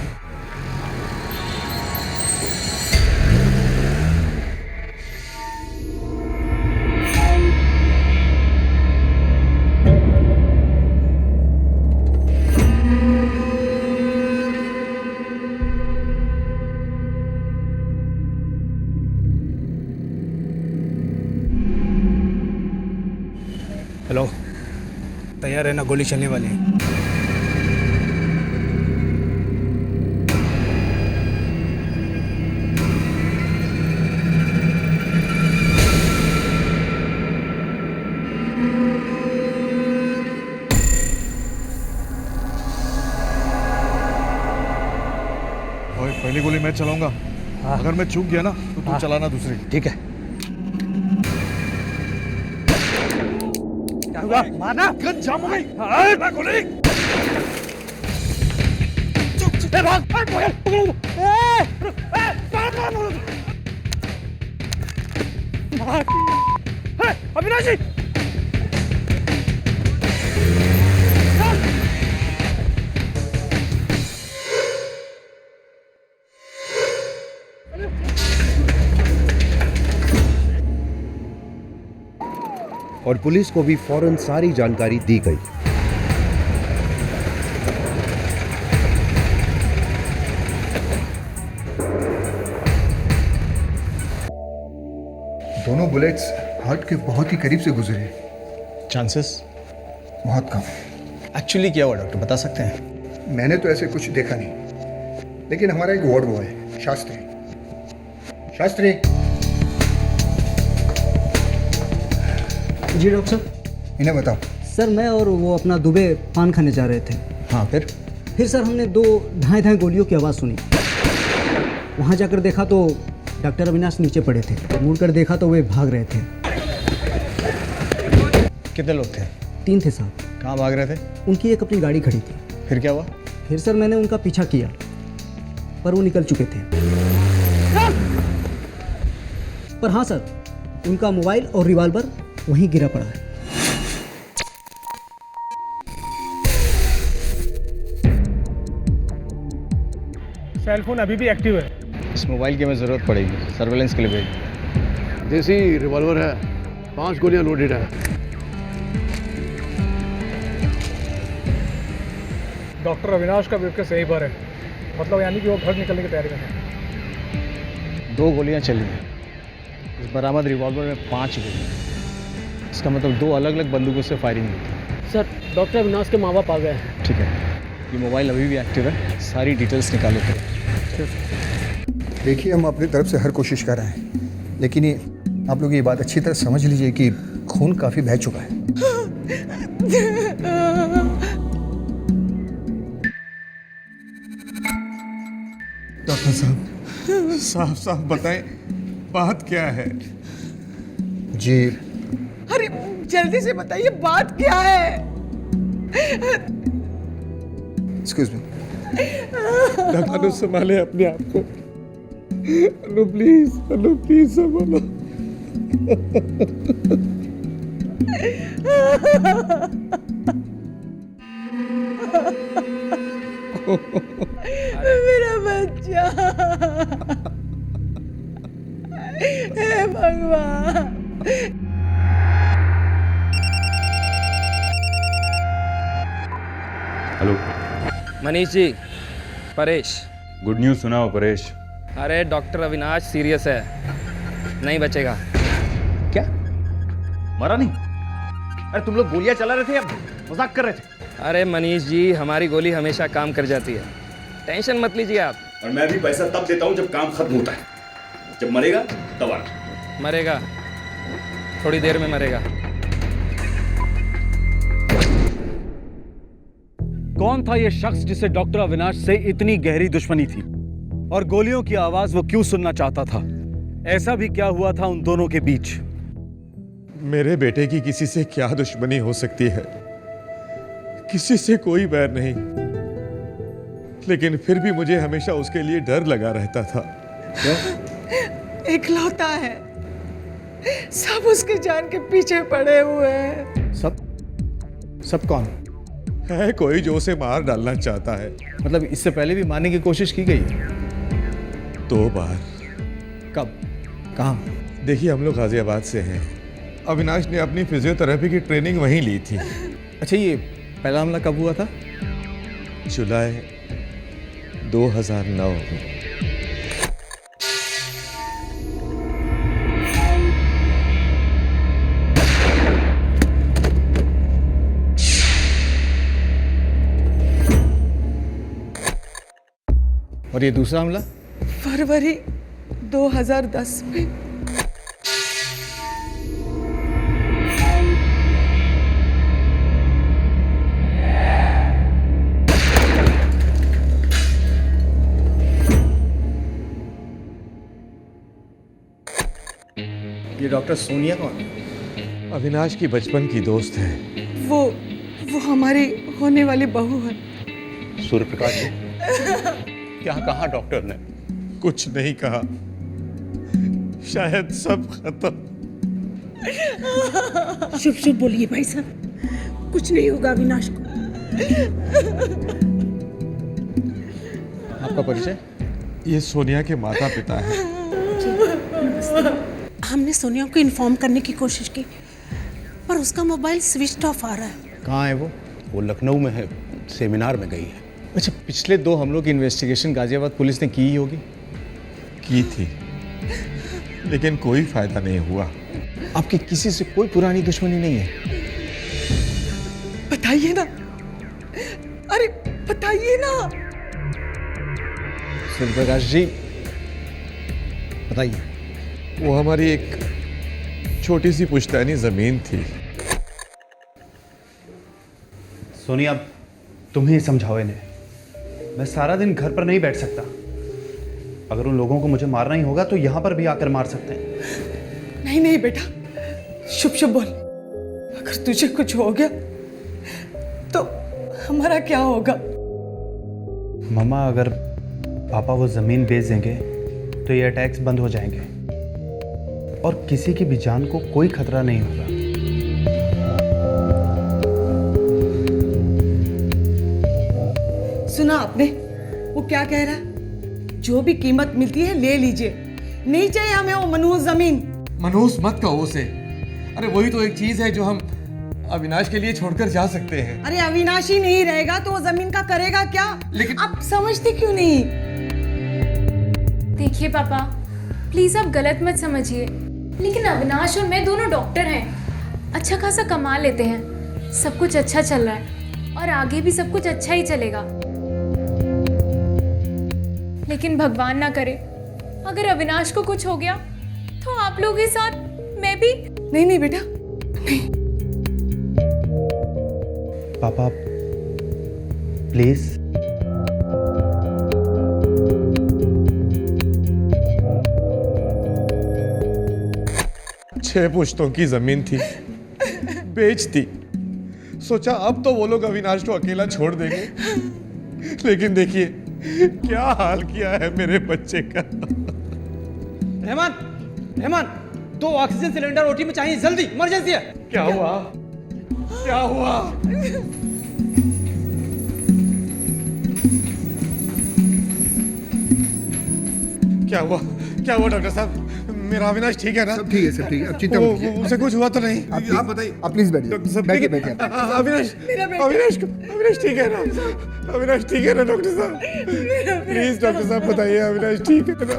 हेलो, तैयार रहना, गोली चलने वाली है। और पहली गोली मैं चलाऊंगा। अगर मैं चूक गया ना तो तू चलाना दूसरी। ठीक है। मारना गन जाम हो गई। गोली अविनाश जी, और पुलिस को भी फौरन सारी जानकारी दी गई। दोनों बुलेट्स हार्ट के बहुत ही करीब से गुजरे। चांसेस बहुत कम। एक्चुअली क्या हुआ डॉक्टर, बता सकते हैं? मैंने तो ऐसे कुछ देखा नहीं, लेकिन हमारा एक वार्ड बॉय है, शास्त्री। शास्त्री। जी डॉक्टर साहब। इन्हें बताओ। सर मैं और वो अपना दुबे पान खाने जा रहे थे। हाँ, फिर सर हमने दो ढाई ढाई गोलियों की आवाज़ सुनी। वहाँ जाकर देखा तो डॉक्टर अविनाश नीचे पड़े थे। मुड़कर देखा तो वे भाग रहे थे। कितने लोग थे? 3 थे साहब। कहाँ भाग रहे थे? उनकी एक अपनी गाड़ी खड़ी थी। फिर क्या हुआ? फिर सर मैंने उनका पीछा किया, पर वो निकल चुके थे। पर हाँ सर, उनका मोबाइल और रिवॉल्वर वहीं गिरा पड़ा है। सेल फोन अभी भी एक्टिव है। इस मोबाइल की हमें ज़रूरत पड़ेगी, सर्वेलेंस के लिए भेज। देसी रिवॉल्वर है, 5 गोलियां लोडेड है। डॉक्टर अविनाश का बिल्कुल सही पर है, मतलब यानी कि वो घर निकलने की तैयारी कर रहे हैं। 2 गोलियां चली हैं। इस बरामद रिवॉल्वर में 5 गोलियां। इसका मतलब 2 अलग अलग बंदूकों से फायरिंग हुई थी। सर डॉक्टर अविनाश के माँ बाप आ गए हैं। ठीक है, ये मोबाइल अभी भी एक्टिव है, सारी डिटेल्स निकालो। देखिए, हम अपनी तरफ से हर कोशिश कर रहे हैं, लेकिन ये आप लोग ये बात अच्छी तरह समझ लीजिए कि खून काफ़ी बह चुका है। डॉक्टर साहब, साफ साफ बताएं बात क्या है? जी अरे जल्दी से बताइए बात क्या है? Excuse me. अनु संभाले अपने आप को। अनु प्लीज संभालो। मेरा बच्चा, हे भगवान। Hello Manish ji, Paresh. Good news सुनाओ परेश। अरे डॉक्टर अविनाश सीरियस है, नहीं बचेगा। क्या मरा नहीं? अरे तुम लोग गोलियां चला रहे थे या मजाक कर रहे थे? अरे मनीष जी, हमारी गोली हमेशा काम कर जाती है, टेंशन मत लीजिए आप। और मैं भी पैसा तब देता हूँ जब काम खत्म होता है, जब मरेगा तब आना। मरेगा, थोड़ी देर में मरेगा। कौन था ये शख्स जिसे डॉक्टर अविनाश से इतनी गहरी दुश्मनी थी, और गोलियों की आवाज वो क्यों सुनना चाहता था? ऐसा भी क्या हुआ था उन दोनों के बीच? मेरे बेटे की किसी से क्या दुश्मनी हो सकती है? किसी से कोई बैर नहीं, लेकिन फिर भी मुझे हमेशा उसके लिए डर लगा रहता था। इकलौता है, सब उसके जान के पीछे पड़े हुए हैं। सब कौन है? कोई जो उसे मार डालना चाहता है। मतलब इससे पहले भी मारने की कोशिश की गई है? 2 बार। कब? कहाँ? देखिए, हम लोग गाजियाबाद से हैं। अविनाश ने अपनी फिजियोथेरेपी की ट्रेनिंग वहीं ली थी। अच्छा, ये पहला हमला कब हुआ था? जुलाई 2009 में। और ये दूसरा हमला? फरवरी 2010 में। ये डॉक्टर सोनिया कौन है? अविनाश की बचपन की दोस्त है। वो हमारी होने वाली बहू है। सूर्य प्रकाश जी, क्या कहा डॉक्टर ने? कुछ नहीं कहा। शायद सब खत्म। शुभ शुभ बोलिए भाई साहब, कुछ नहीं होगा अविनाश को। आपका परिचय? ये सोनिया के माता पिता हैं। हमने सोनिया को इन्फॉर्म करने की कोशिश की, पर उसका मोबाइल स्विच ऑफ आ रहा है। कहाँ है वो? वो लखनऊ में है, सेमिनार में गई है। अच्छा, पिछले 2 हमलों की इन्वेस्टिगेशन गाजियाबाद पुलिस ने की ही होगी। की थी, लेकिन कोई फायदा नहीं हुआ। आपकी किसी से कोई पुरानी दुश्मनी नहीं है? बताइए ना, अरे बताइए ना। सूर्य प्रकाश जी, बताइए। वो हमारी एक छोटी सी पुश्तैनी जमीन थी। सोनिया, तुम ही समझाओ इन्हें। मैं सारा दिन घर पर नहीं बैठ सकता। अगर उन लोगों को मुझे मारना ही होगा तो यहाँ पर भी आकर मार सकते हैं। नहीं नहीं बेटा, शुभ शुभ बोल। अगर तुझे कुछ हो गया तो हमारा क्या होगा? मम्मा, अगर पापा वो ज़मीन बेच देंगे तो ये अटैक्स बंद हो जाएंगे और किसी की भी जान को कोई खतरा नहीं होगा। सुना आपने वो क्या कह रहा है? जो भी कीमत मिलती है ले लीजिए, नहीं चाहिए हमें वो मनहूस जमीन। मनहूस मत कहो उसे। अरे वही तो एक चीज है जो हम अविनाश के लिए छोड़कर जा सकते हैं। अरे अविनाश ही नहीं रहेगा तो वो जमीन का करेगा क्या? लेकिन आप समझते क्यों नहीं? देखिए पापा, प्लीज आप गलत मत समझिए, लेकिन अविनाश और मैं दोनों डॉक्टर हैं, अच्छा खासा कमा लेते हैं, सब कुछ अच्छा चल रहा है और आगे भी सब कुछ अच्छा ही चलेगा। लेकिन भगवान ना करे, अगर अविनाश को कुछ हो गया तो आप लोगों के साथ मैं भी। नहीं नहीं बेटा, नहीं। पापा प्लीज। छह पुश्तों की जमीन थी, बेच दी। सोचा अब तो वो लोग अविनाश को अकेला छोड़ देंगे, लेकिन देखिए क्या हाल किया है मेरे बच्चे का। Rahman, Rahman, 2 oxygen cylinder OT में चाहिए, जल्दी, इमरजेंसी है। क्या हुआ? क्या हुआ? क्या हुआ? क्या हुआ डॉक्टर साहब? मेरा अविनाश ठीक है ना? सब ठीक है, सब ठीक है। अब चिंता मत कीजिए। उसे कुछ हुआ तो नहीं? आप बताइए। आप प्लीज बैठिए। डॉक्टर साहब बैठिए, ठीक है? बैठिए। अविनाश ठीक है ना? अविनाश ठीक है ना डॉक्टर साहब? प्लीज डॉक्टर साहब बताइए, अविनाश ठीक है ना?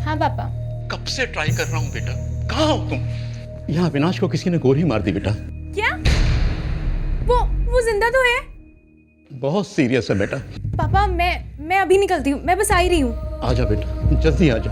हाँ पापा। कब से ट्राई कर रहा हूँ बेटा, कहाँ हो तुम? यहाँ अविनाश को किसी ने गोली मार दी बेटा। क्या? वो जिंदा तो है? बहुत सीरियस है बेटा। पापा मैं अभी निकलती हूँ, मैं बस आ ही रही हूँ। आजा बेटा, जल्दी आजा।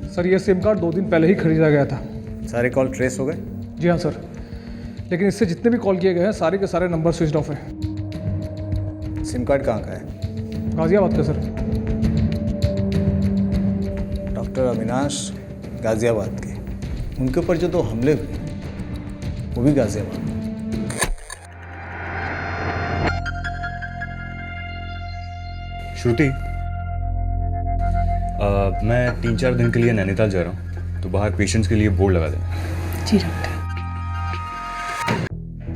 सर ये सिम कार्ड 2 दिन पहले ही खरीदा गया था। सारे कॉल ट्रेस हो गए? जी हाँ सर, लेकिन इससे जितने भी कॉल किए गए हैं सारे के सारे नंबर स्विच ऑफ हैं। सिम कार्ड कहाँ का है? गाजियाबाद का सर। डॉक्टर अविनाश गाजियाबाद के, उनके ऊपर जो 2 हमले हुए वो भी गाजियाबाद। श्रुति, मैं 3-4 दिन के लिए नैनीताल जा रहा हूँ, तो बाहर पेशेंट्स के लिए बोर्ड लगा देना। जी डॉक्टर।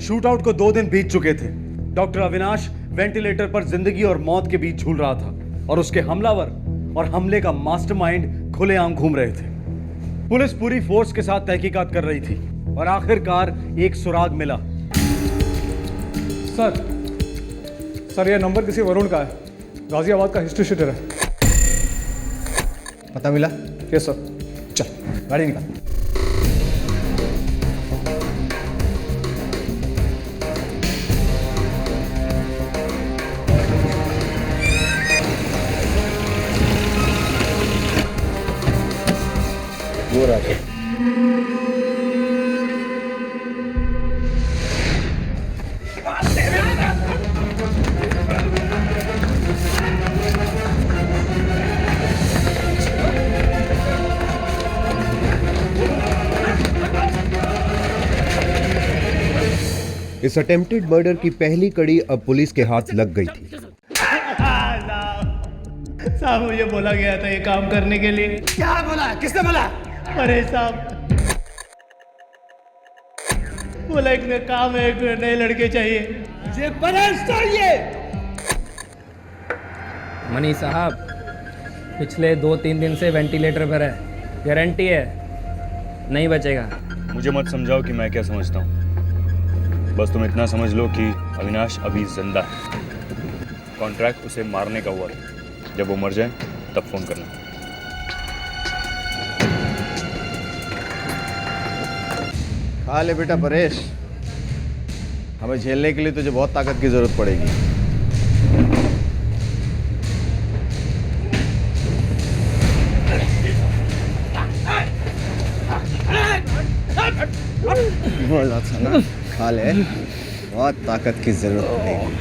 शूट आउट को 2 दिन बीत चुके थे। डॉक्टर अविनाश वेंटिलेटर पर जिंदगी और मौत के बीच झूल रहा था और उसके हमलावर और हमले का मास्टरमाइंड खुलेआम घूम रहे थे। पुलिस पूरी फोर्स के साथ तहकीकात कर रही थी और आखिरकार एक सुराग मिला। सर यह नंबर किसी वरुण का है, गाजियाबाद का हिस्ट्री शीटर है। पता मिला? Yes sir. चल गाड़ी निकाल। वो रहा। इस अटेम्प्टेड मर्डर की पहली कड़ी अब पुलिस के हाथ लग गई थी। साहब मुझे बोला गया था ये काम करने के लिए। क्या बोला? किसने बोला? अरे साहब बोला एक काम है, एक नए लड़के चाहिए। ये बनारस चाहिए। मनी साहब पिछले 2-3 दिन से वेंटिलेटर पर है, गारंटी है नहीं बचेगा। मुझे मत समझाओ कि मैं क्या समझता हूँ, बस तुम इतना समझ लो कि अविनाश अभी जिंदा है। कॉन्ट्रैक्ट उसे मारने का हुआ था, जब वो मर जाए तब फोन करना। खा ले बेटा परेश, हमें झेलने के लिए तुझे बहुत ताकत की जरूरत पड़ेगी। बोला था ना, खा ले, बहुत ताकत की जरूरत पड़ेगी।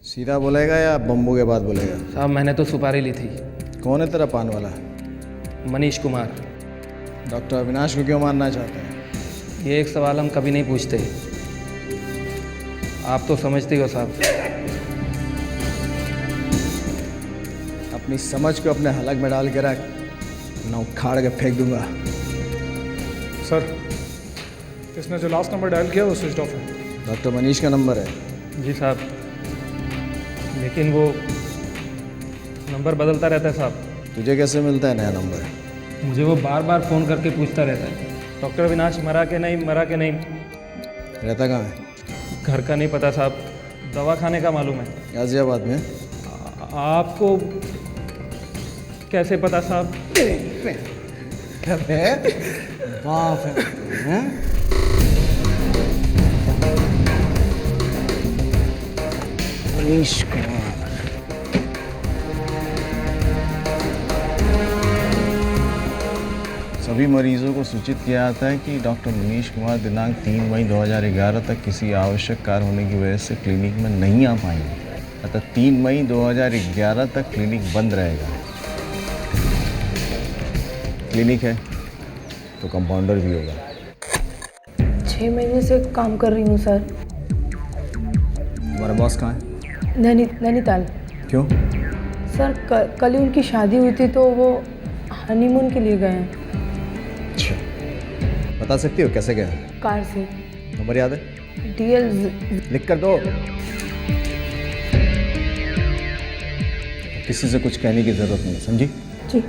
सीधा बोलेगा या बम्बू के बाद बोलेगा? साहब मैंने तो सुपारी ली थी। कौन है तेरा पान वाला? मनीष कुमार। डॉक्टर अविनाश को क्यों मारना चाहते हैं? ये एक सवाल हम कभी नहीं पूछते, आप तो समझते हो साहब। अपनी समझ को अपने हलक में डाल के रख, ना उखाड़ के फेंक दूंगा। सर इसने जो लास्ट नंबर डायल किया वो स्विच ऑफ है। डॉक्टर मनीष का नंबर है? जी साहब, लेकिन वो नंबर बदलता रहता है साहब। तुझे कैसे मिलता है नया नंबर? मुझे वो बार बार फ़ोन करके पूछता रहता है, डॉक्टर अविनाश मरा के नहीं, मरा के नहीं। रहता कहाँ है? घर का नहीं पता साहब, दवा खाने का मालूम है। गाजियाबाद में? आपको कैसे पता साहब? बाप है। मनीष कुमार। सभी मरीजों को सूचित किया जाता है कि डॉक्टर मनीष कुमार दिनांक 3 मई 2011 तक किसी आवश्यक कार्य होने की वजह से क्लिनिक में नहीं आ पाएंगे। अतः 3 मई 2011 तक क्लिनिक बंद रहेगा। क्लिनिक है तो कंपाउंडर भी होगा। 6 महीने से काम कर रही हूँ सर। तुम्हारा बॉस कहाँ है? नैनीताल। क्यों? सर कल ही उनकी शादी हुई थी तो वो हनीमून के लिए गए हैं। अच्छा, बता सकती हो कैसे गए? कार से। नंबर याद है? DL लिख कर दो। किसी से कुछ कहने की जरूरत नहीं, समझी? जी।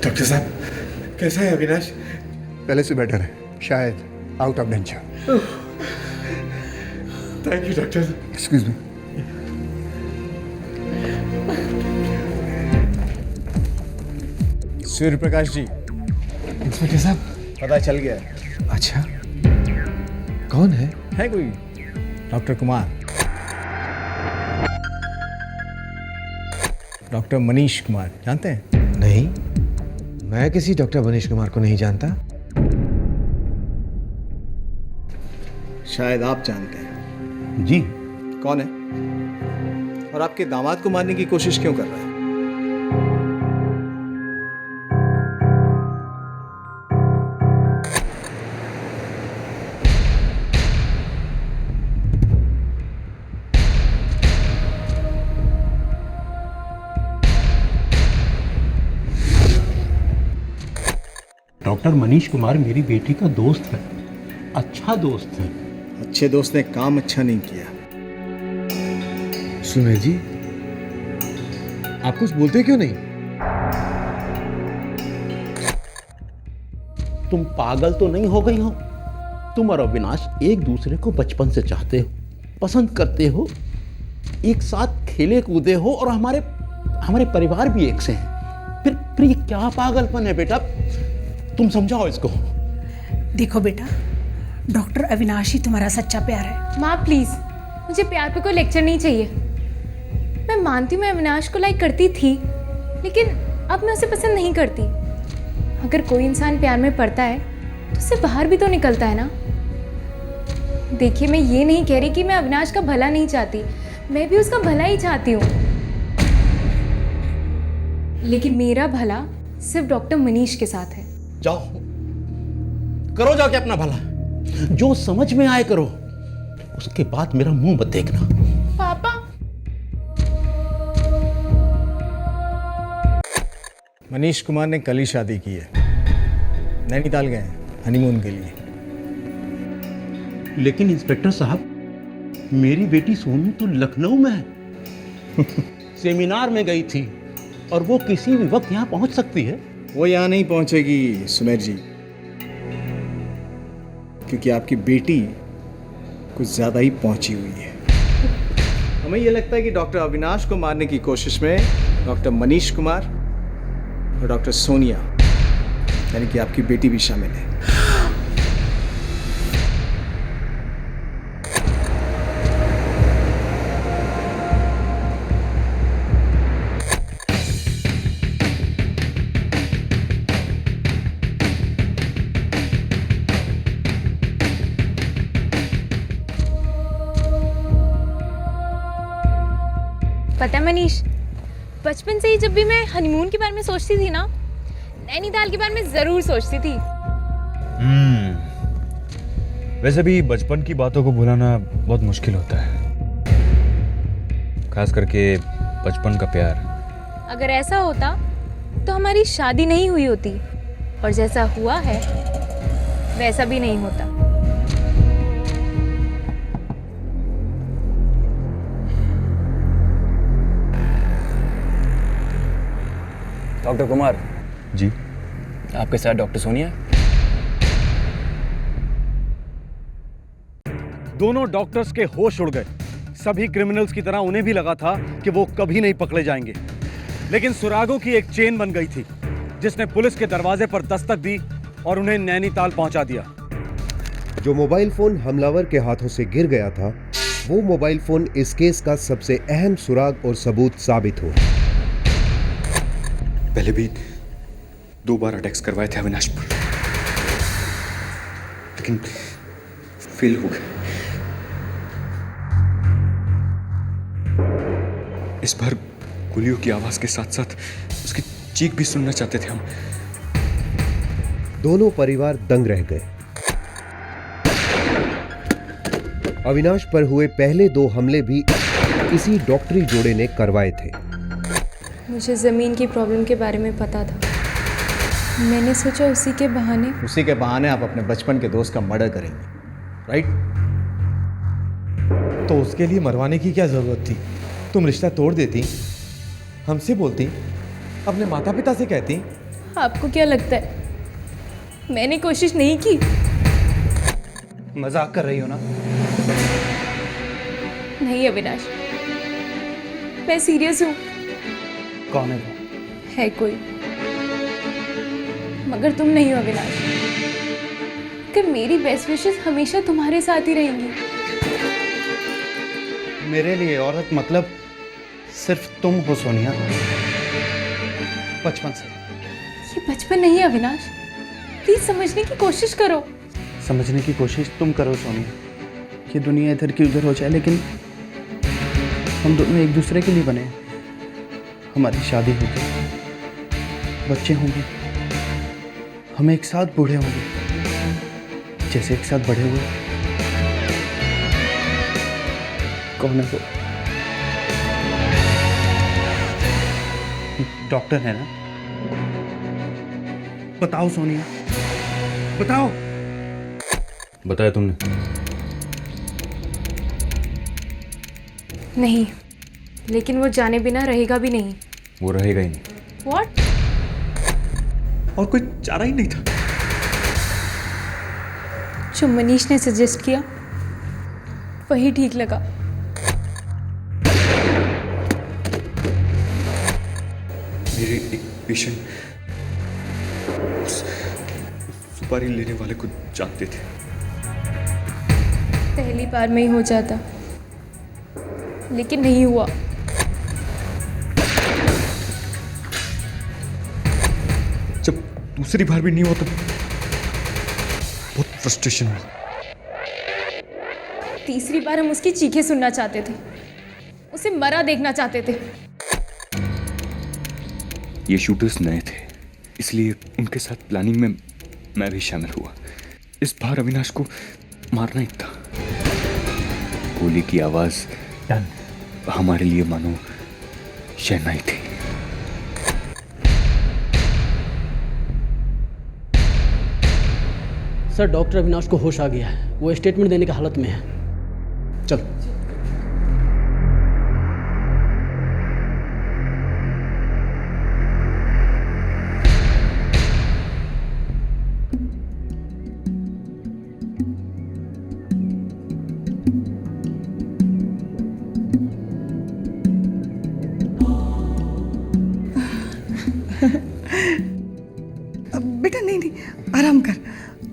डॉक्टर साहब कैसा है अविनाश? पहले से बेटर है, शायद out of danger. Thank you doctor. Excuse me. Surya Prakash ji. Inspector साहब पता चल गया है। अच्छा कौन है? है कोई डॉक्टर कुमार, डॉक्टर मनीष कुमार जानते हैं? नहीं, मैं किसी डॉक्टर मनीष कुमार को नहीं जानता। शायद आप जानते हैं। जी। कौन है और आपके दामाद को मारने की कोशिश क्यों कर रहा है? डॉक्टर मनीष कुमार मेरी बेटी का दोस्त है, अच्छा दोस्त है। अच्छे दोस्त ने काम अच्छा नहीं किया। सुमेर जी, आप कुछ बोलते क्यों नहीं? तुम पागल तो नहीं हो गई हो? तुम और अविनाश एक दूसरे को बचपन से चाहते हो, पसंद करते हो, एक साथ खेले कूदे हो और हमारे परिवार भी एक से हैं। फिर ये क्या पागलपन है बेटा? तुम समझाओ इसको। देखो बेटा, डॉक्टर अविनाश ही तुम्हारा सच्चा प्यार है। माँ प्लीज, मुझे प्यार पे कोई लेक्चर नहीं चाहिए। मैं मानती हूँ मैं अविनाश को लाइक करती थी, लेकिन अब मैं उसे पसंद नहीं करती। अगर कोई इंसान प्यार में पड़ता है तो उससे बाहर भी तो निकलता है ना। देखिए, मैं ये नहीं कह रही कि मैं अविनाश का भला नहीं चाहती, मैं भी उसका भला ही चाहती हूँ, लेकिन मेरा भला सिर्फ डॉक्टर मनीष के साथ है। जाओ, करो जाके अपना भला, जो समझ में आए करो, उसके बाद मेरा मुंह मत देखना। पापा। मनीष कुमार ने कल ही शादी की है, नैनीताल गए हैं हनीमून के लिए। लेकिन इंस्पेक्टर साहब, मेरी बेटी सोनू तो लखनऊ में है। सेमिनार में गई थी और वो किसी भी वक्त यहाँ पहुंच सकती है। वो यहाँ नहीं पहुंचेगी सुमेर जी, क्योंकि आपकी बेटी कुछ ज्यादा ही पहुंची हुई है। हमें यह लगता है कि डॉक्टर अविनाश को मारने की कोशिश में डॉक्टर मनीष कुमार और डॉक्टर सोनिया, यानी कि आपकी बेटी भी शामिल है। पता है मनीष, बचपन से ही जब भी मैं हनीमून के बारे में सोचती थी ना, नैनीताल के बारे में जरूर सोचती थी। वैसे भी बचपन की बातों को भुलाना बहुत मुश्किल होता है, खास करके बचपन का प्यार। अगर ऐसा होता तो हमारी शादी नहीं हुई होती, और जैसा हुआ है वैसा भी नहीं होता। डॉक्टर कुमार जी, आपके साथ डॉक्टर सोनिया। दोनों डॉक्टर्स के होश उड़ गए। सभी क्रिमिनल्स की तरह उन्हें भी लगा था कि वो कभी नहीं पकड़े जाएंगे, लेकिन सुरागों की एक चेन बन गई थी जिसने पुलिस के दरवाजे पर दस्तक दी और उन्हें नैनीताल पहुंचा दिया। जो मोबाइल फोन हमलावर के हाथों से गिर गया था, वो मोबाइल फोन इस केस का सबसे अहम सुराग और सबूत साबित हुआ। पहले भी 2 बार अटैक्स करवाए थे अविनाश पर, लेकिन फेल हो गए। इस बार गोलियों की आवाज के साथ साथ उसकी चीख भी सुनना चाहते थे हम। दोनों परिवार दंग रह गए। अविनाश पर हुए पहले 2 हमले भी इसी डॉक्टरी जोड़े ने करवाए थे। मुझे ज़मीन की प्रॉब्लम के बारे में पता था, मैंने सोचा उसी के बहाने आप अपने बचपन के दोस्त का मर्डर करेंगे, राइट? तो उसके लिए मरवाने की क्या जरूरत थी? तुम रिश्ता तोड़ देती, हमसे बोलती, अपने माता पिता से कहती। आपको क्या लगता है मैंने कोशिश नहीं की? मजाक कर रही हो ना? नहीं अविनाश, मैं सीरियस हूँ। कौन है वो? है कोई, मगर तुम नहीं हो अविनाश। कि मेरी बेस्ट विशेस हमेशा तुम्हारे साथ ही रहेंगी। मेरे लिए औरत मतलब सिर्फ तुम हो सोनिया, बचपन से। ये बचपन नहीं है अविनाश, प्लीज समझने की कोशिश करो। समझने की कोशिश तुम करो सोनिया। ये दुनिया इधर की उधर हो जाए, लेकिन हम दोनों एक दूसरे के लिए बने हैं। हमारी शादी होगी, बच्चे होंगे, हम एक साथ बूढ़े होंगे, जैसे एक साथ बड़े हुए। कौन है वो? डॉक्टर है ना? बताओ सोनिया, बताओ। बताया तुमने? नहीं, लेकिन वो जाने बिना रहेगा भी नहीं। वो रहेगा ही नहीं। What? और कोई चारा ही नहीं था। जो मनीष ने सजेस्ट किया वही ठीक लगा। मेरे एक पेशेंट सुपारी लेने वाले को जानते थे। पहली बार में ही हो जाता, लेकिन नहीं हुआ। जब दूसरी बार भी नहीं हुआ तो बहुत फ्रस्ट्रेशन हुआ। तीसरी बार हम उसकी चीखें सुनना चाहते थे, उसे मरा देखना चाहते थे। ये शूटर्स नए थे, इसलिए उनके साथ प्लानिंग में मैं भी शामिल हुआ। इस बार अविनाश को मारना ही था। गोली की आवाज हमारे लिए मानो शहनाई थी। सर, डॉक्टर अविनाश को होश आ गया है, वो स्टेटमेंट देने की हालत में है। चलो। बेटा नहीं नहीं, आराम कर,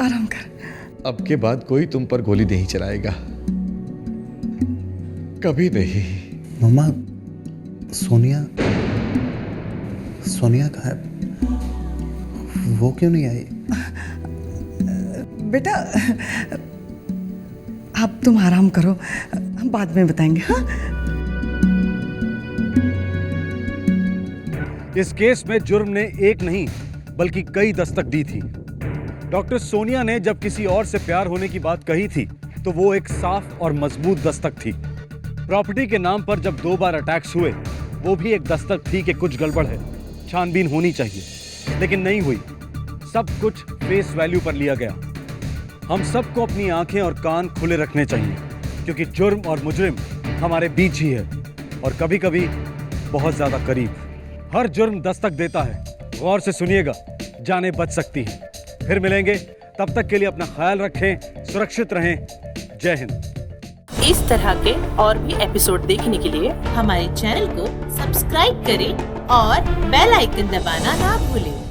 आराम कर। अब के बाद कोई तुम पर गोली नहीं चलाएगा, कभी नहीं। मम्मा, सोनिया, सोनिया कहाँ है? वो क्यों नहीं आई? बेटा अब तुम आराम करो, हम बाद में बताएंगे। हाँ, इस केस में जुर्म ने एक नहीं बल्कि कई दस्तक दी थी। डॉक्टर सोनिया ने जब किसी और से प्यार होने की बात कही थी तो वो एक साफ और मजबूत दस्तक थी। प्रॉपर्टी के नाम पर जब 2 बार अटैक्स हुए वो भी एक दस्तक थी कि कुछ गड़बड़ है, छानबीन होनी चाहिए, लेकिन नहीं हुई। सब कुछ फेस वैल्यू पर लिया गया। हम सबको अपनी आंखें और कान खुले रखने चाहिए, क्योंकि जुर्म और मुजरिम हमारे बीच ही है और कभी कभी बहुत ज्यादा करीब। हर जुर्म दस्तक देता है, गौर से सुनिएगा, जानें बच सकती हैं। फिर मिलेंगे, तब तक के लिए अपना ख्याल रखें, सुरक्षित रहें। जय हिंद। इस तरह के और भी एपिसोड देखने के लिए हमारे चैनल को सब्सक्राइब करें और बेल आइकन दबाना ना भूलें।